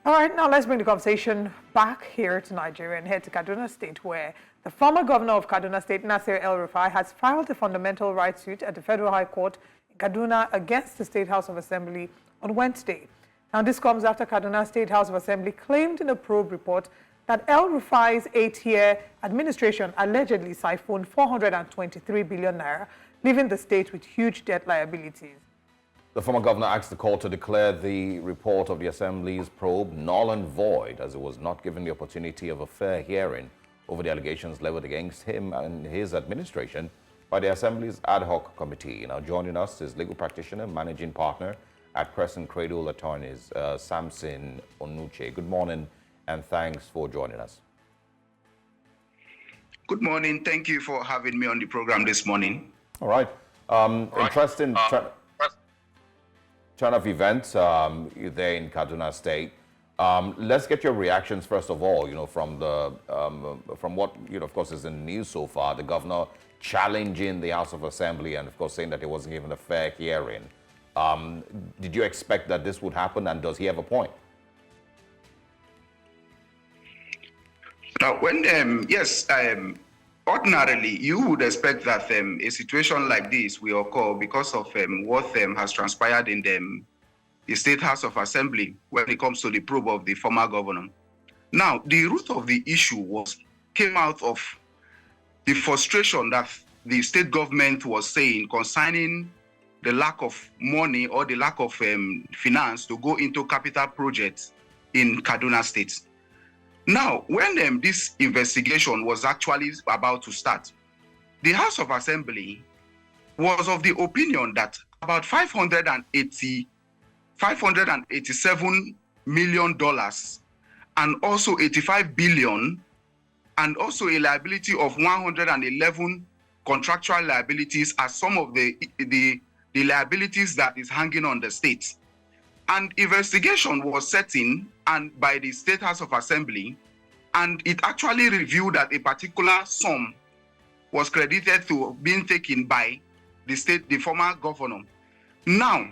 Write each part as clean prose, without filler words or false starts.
All right, now let's bring the conversation back here to Nigeria and head to Kaduna State, where the former governor of Kaduna State, Nasir El-Rufai, has filed a fundamental rights suit at the Federal High Court in Kaduna against the State House of Assembly on Wednesday. Now, this comes after Kaduna State House of Assembly claimed in a probe report that El-Rufai's 8-year administration allegedly siphoned 423 billion naira, leaving the state with huge debt liabilities. The former governor asked the court to declare the report of the Assembly's probe null and void, as it was not given the opportunity of a fair hearing over the allegations leveled against him and his administration by the Assembly's ad hoc committee. Now, joining us is legal practitioner, managing partner at Crescent Cradle Attorneys, Samson Onuche. Good morning, and thanks for joining us. Good morning. Thank you for having me on the program this morning. All right. Interesting turn of events there in Kaduna State. Let's get your reactions first of all. From what of course is in the news so far. The governor challenging the House of Assembly and of course saying that he wasn't given a fair hearing. Did you expect that this would happen, and does he have a point? Now, ordinarily, you would expect that a situation like this will occur because of what has transpired in the State House of Assembly when it comes to the probe of the former governor. Now, the root of the issue came out of the frustration that the state government was saying concerning the lack of money or the lack of finance to go into capital projects in Kaduna State. Now, when this investigation was actually about to start, the House of Assembly was of the opinion that about $587 million and also 85 billion and also a liability of 111 contractual liabilities are some of the liabilities that is hanging on the state. And investigation was set in and by the State House of Assembly, and it actually revealed that a particular sum was credited to being taken by the former governor. Now,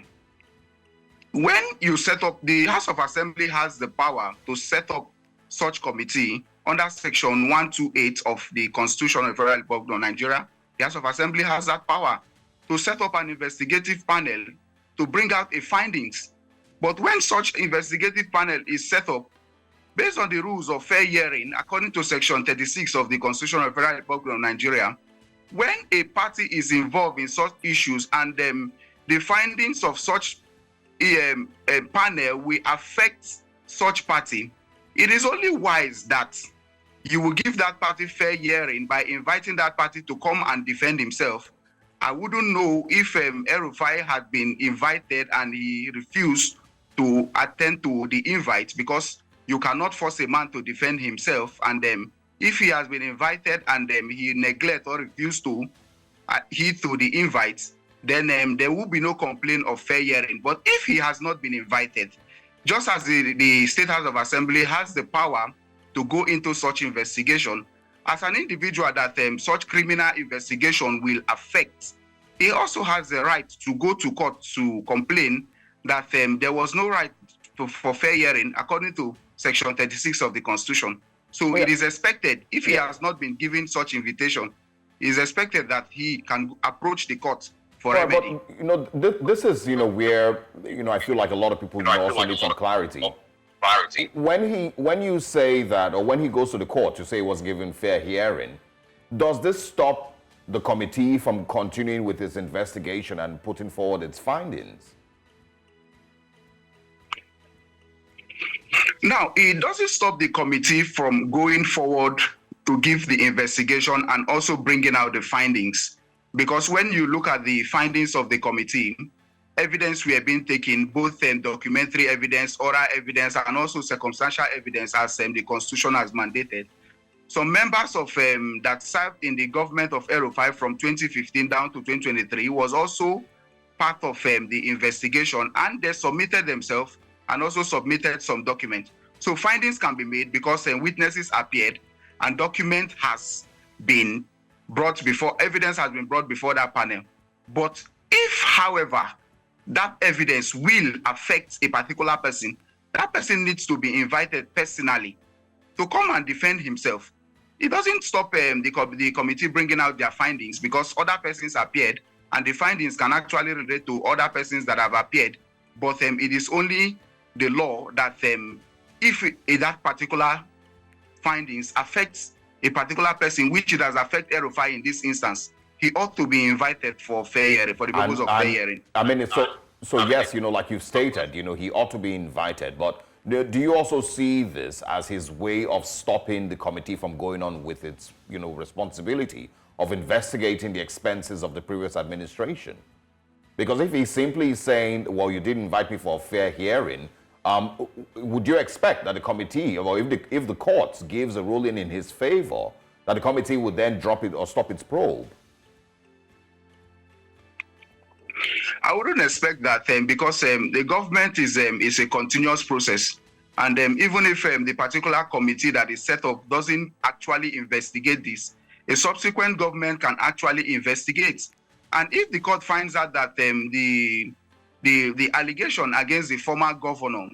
when you set up, the House of Assembly has the power to set up such committee under Section 128 of the Constitution of the Federal Republic of Nigeria. The House of Assembly has that power to set up an investigative panel to bring out a findings. But when such investigative panel is set up, based on the rules of fair hearing, according to Section 36 of the Constitution of the Federal Republic of Nigeria, when a party is involved in such issues and the findings of such a panel will affect such party, it is only wise that you will give that party fair hearing by inviting that party to come and defend himself. I wouldn't know if El-Rufai had been invited and he refused to attend to the invite, because you cannot force a man to defend himself. And if he has been invited and he neglect or refuse to heed to the invite, then there will be no complaint of fair hearing. But if he has not been invited, just as the State House of Assembly has the power to go into such investigation, as an individual that such criminal investigation will affect, he also has the right to go to court to complain that there was no right for fair hearing according to Section 36 of the Constitution. So it is expected, if he has not been given such invitation, it is expected that he can approach the court for remedy. But, this is, where, I feel like a lot of people also need some clarity. When you say that, or when he goes to the court to say he was given fair hearing, does this stop the committee from continuing with its investigation and putting forward its findings? Now, it doesn't stop the committee from going forward to give the investigation and also bringing out the findings. Because when you look at the findings of the committee, evidence were being taken, both documentary evidence, oral evidence, and also circumstantial evidence as the Constitution has mandated. Some members of that served in the government of El-Rufai from 2015 down to 2023 was also part of the investigation, and they submitted themselves and also submitted some documents. So findings can be made because witnesses appeared and document has been brought before, evidence has been brought before that panel. But if, however, that evidence will affect a particular person, that person needs to be invited personally to come and defend himself. It doesn't stop the committee bringing out their findings because other persons appeared, and the findings can actually relate to other persons that have appeared. But it is only the law that if that particular findings affects a particular person, which it has affected El-Rufai in this instance, he ought to be invited for fair hearing, for the purpose of fair hearing. I mean, so yes, like you've stated, he ought to be invited, but do you also see this as his way of stopping the committee from going on with its, responsibility of investigating the expenses of the previous administration? Because if he's simply saying, well, you didn't invite me for a fair hearing, would you expect that the committee, or if the court gives a ruling in his favor, that the committee would then drop it or stop its probe? I wouldn't expect that because the government is a continuous process. And even if the particular committee that is set up doesn't actually investigate this, a subsequent government can actually investigate. And if the court finds out that the allegation against the former governor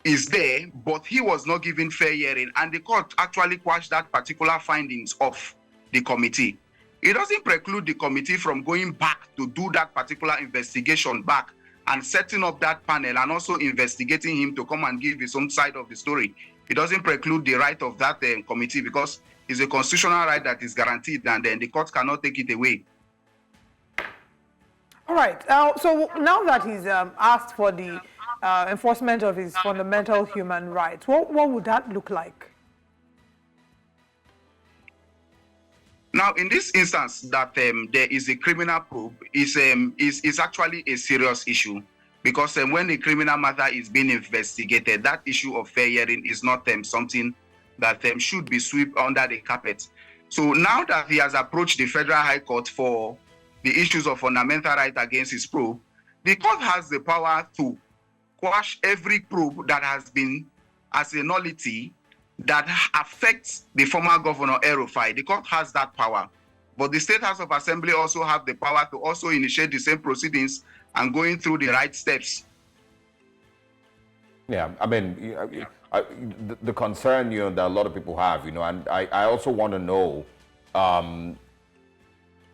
is there, but he was not given fair hearing, and the court actually quashed that particular findings of the committee, it doesn't preclude the committee from going back to do that particular investigation back and setting up that panel and also investigating him to come and give his own side of the story. It doesn't preclude the right of that committee because it's a constitutional right that is guaranteed, and then the court cannot take it away. All right. So now that he's asked for the enforcement of his fundamental human rights, what would that look like? Now, in this instance, that there is a criminal probe is actually a serious issue because when the criminal matter is being investigated, that issue of fair hearing is not something that should be swept under the carpet. So now that he has approached the Federal High Court for the issues of fundamental right against his probe, the court has the power to quash every probe that has been as a nullity that affects the former governor El-Rufai. The court has that power. But the State House of Assembly also have the power to also initiate the same proceedings and going through the right steps. Yeah, I mean, the concern, that a lot of people have, and I also want to know,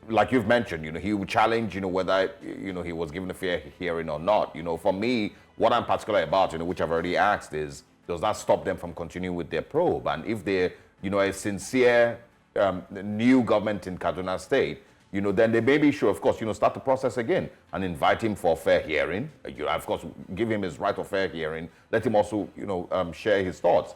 like you've mentioned, he would challenge, whether, he was given a fair hearing or not. For me, what I'm particular about, which I've already asked is, does that stop them from continuing with their probe? And if they're, a sincere new government in Kaduna State, then they maybe should, of course, start the process again and invite him for a fair hearing. Of course, give him his right of fair hearing. Let him also, share his thoughts.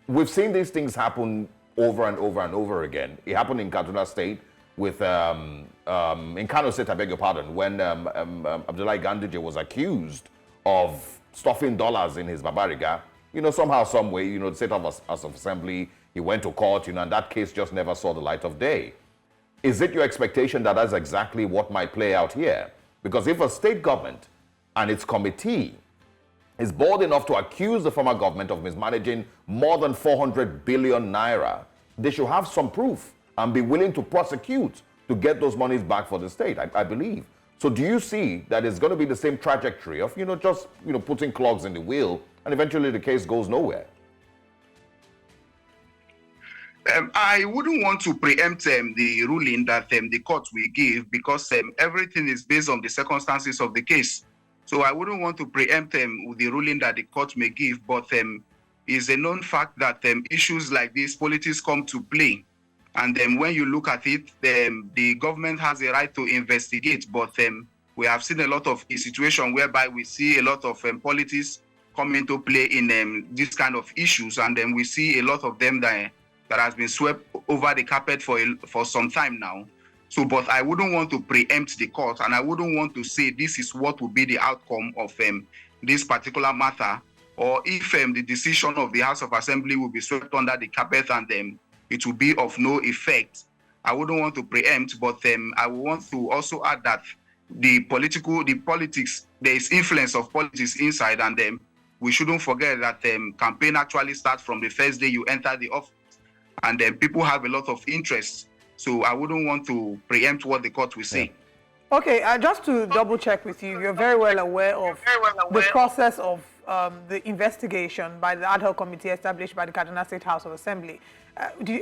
We've seen these things happen over and over and over again. It happened in Kaduna State with, in Kano State, I beg your pardon, when Abdullahi Ganduje was accused of stuffing dollars in his babariga, somehow, some way, the State House of Assembly, he went to court, and that case just never saw the light of day. Is it your expectation that that's exactly what might play out here? Because if a state government and its committee is bold enough to accuse the former government of mismanaging more than 400 billion naira, they should have some proof and be willing to prosecute to get those monies back for the state, I believe. So do you see that it's going to be the same trajectory of, just, putting clogs in the wheel and eventually the case goes nowhere? I wouldn't want to preempt the ruling that the court will give because everything is based on the circumstances of the case. So I wouldn't want to preempt with the ruling that the court may give, but it's a known fact that issues like this, politics come to play. And then when you look at it, the government has a right to investigate, but we have seen a lot of situations whereby we see a lot of politics come into play in this kind of issues, and then we see a lot of them that has been swept over the carpet for some time now. So, but I wouldn't want to preempt the court, and I wouldn't want to say this is what will be the outcome of this particular matter, or if the decision of the House of Assembly will be swept under the carpet and it will be of no effect. I wouldn't want to preempt, but I would want to also add that the politics, there is influence of politics inside, and we shouldn't forget that campaign actually starts from the first day you enter the office, and people have a lot of interest. So I wouldn't want to preempt what the court will say. Okay, just to double check with you, you're very well aware of the process of the investigation by the ad hoc committee established by the Kaduna State House of Assembly.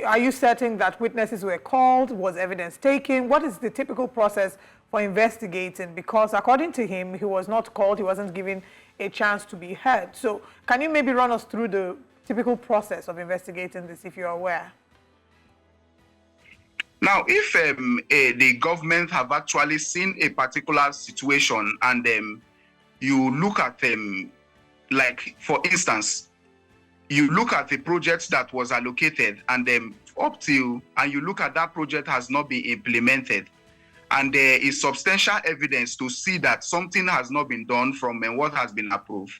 Are you certain that witnesses were called? Was evidence taken? What is the typical process for investigating? Because according to him, he was not called, he wasn't given a chance to be heard. So can you maybe run us through the typical process of investigating this, if you're aware? Now, if the government have actually seen a particular situation and you look at them, like for instance, you look at the project that was allocated and you look at that project has not been implemented, and there is substantial evidence to see that something has not been done from what has been approved.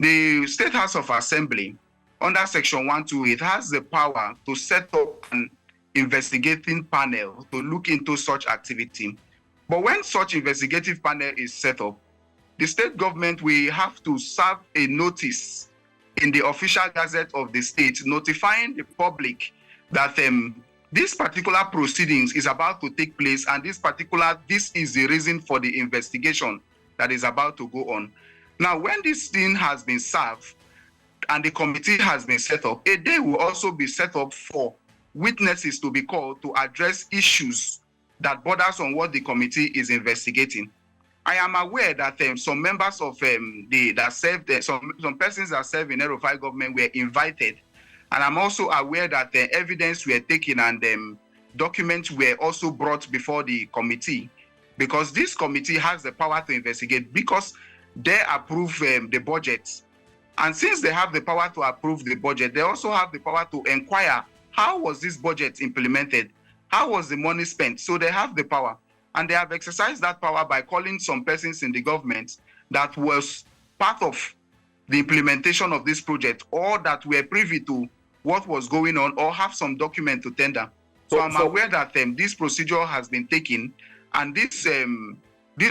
The State House of Assembly, under Section 128, has the power to set up an investigating panel to look into such activity. But when such investigative panel is set up, the state government will have to serve a notice in the official gazette of the state notifying the public that this particular proceedings is about to take place, and this is the reason for the investigation that is about to go on. Now, when this thing has been served and the committee has been set up, a day will also be set up for witnesses to be called to address issues that borders on what the committee is investigating. I am aware that some members of some persons that serve in El-Rufai government were invited, and I'm also aware that the evidence were taken and documents were also brought before the committee, because this committee has the power to investigate because they approve the budget. And since they have the power to approve the budget, they also have the power to inquire how was this budget implemented, how was the money spent. So they have the power, and they have exercised that power by calling some persons in the government that was part of the implementation of this project, or that were privy to what was going on, or have some document to tender. So I'm aware that this procedure has been taken, and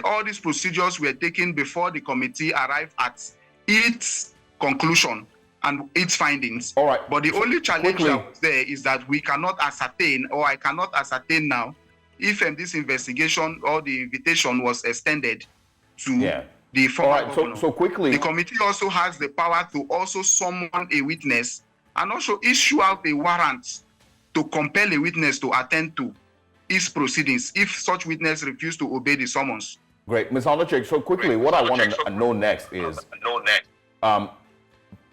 all these procedures were taken before the committee arrived at its conclusion and its findings. All right. But the only challenge that was there is that we cannot ascertain, or I cannot ascertain now, if this investigation or the invitation was extended to the former governor. So quickly, the committee also has the power to also summon a witness and also issue out a warrant to compel a witness to attend to its proceedings if such witness refuse to obey the summons. Great. Ms. Onuche, so quickly, what I want to know next is,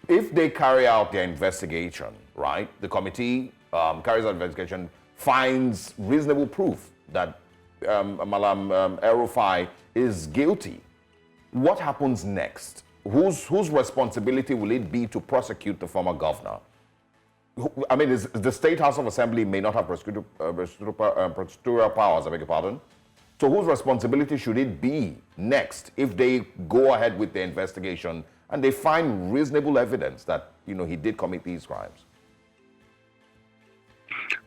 if they carry out their investigation, right, the committee carries out investigation, finds reasonable proof that Malam El-Rufai is guilty, what happens next? Whose responsibility will it be to prosecute the former governor? I mean, the State House of Assembly may not have prosecutorial powers, I beg your pardon. So whose responsibility should it be next if they go ahead with the investigation and they find reasonable evidence that, he did commit these crimes?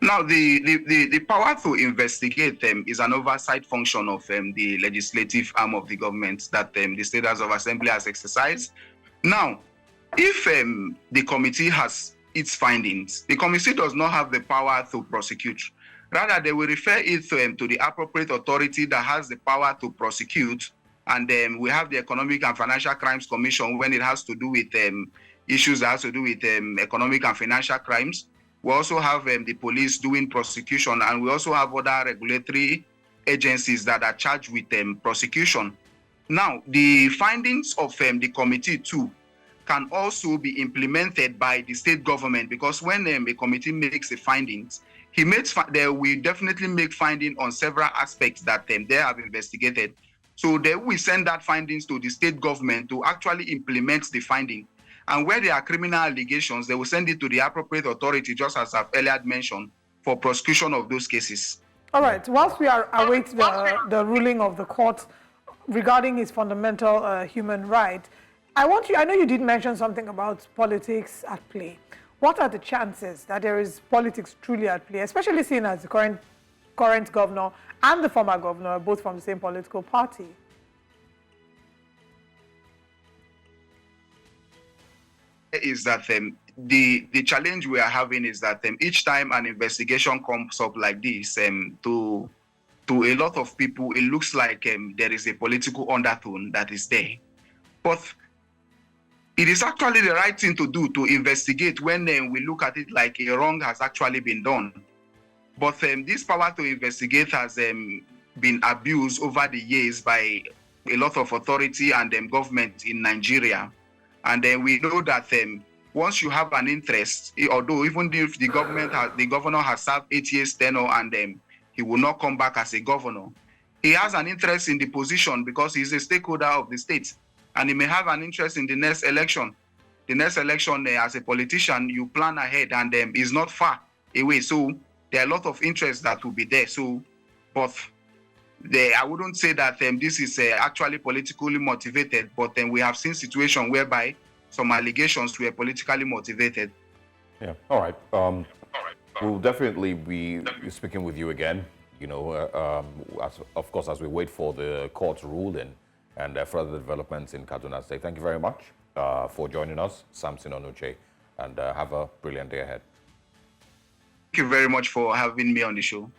Now, the power to investigate them is an oversight function of the legislative arm of the government that the State House of Assembly has exercised. Now, if the committee has its findings, the committee does not have the power to prosecute. Rather, they will refer it to the appropriate authority that has the power to prosecute. And we have the Economic and Financial Crimes Commission when it has to do with issues that has to do with economic and financial crimes. We also have the police doing prosecution, and we also have other regulatory agencies that are charged with prosecution. Now, the findings of the committee too can also be implemented by the state government, because when a committee makes the findings, they will definitely make findings on several aspects that they have investigated. So they will send that findings to the state government to actually implement the finding. And where there are criminal allegations, they will send it to the appropriate authority, just as I've earlier mentioned, for prosecution of those cases. All right. Whilst we await the ruling of the court regarding his fundamental human right, I know you did mention something about politics at play. What are the chances that there is politics truly at play, especially seeing as the current governor and the former governor are both from the same political party? Is that the challenge we are having is that each time an investigation comes up like this, to to a lot of people, it looks like there is a political undertone that is there. But it is actually the right thing to do, to investigate when we look at it like a wrong has actually been done. But this power to investigate has been abused over the years by a lot of authority and government in Nigeria. And we know that once you have an interest, although even if the governor has served 8 years tenure and he will not come back as a governor, he has an interest in the position because he's a stakeholder of the state. And he may have an interest in the next election. The next election, as a politician, you plan ahead and is not far away. So there are a lot of interests that will be there. So, but I wouldn't say that this is actually politically motivated, but we have seen situations whereby some allegations were politically motivated. Yeah, all right. We'll definitely be speaking with you again, you know, of course, as we wait for the court's ruling and further developments in Kaduna State. Thank you very much for joining us, Samson Onuche, and have a brilliant day ahead. Thank you very much for having me on the show.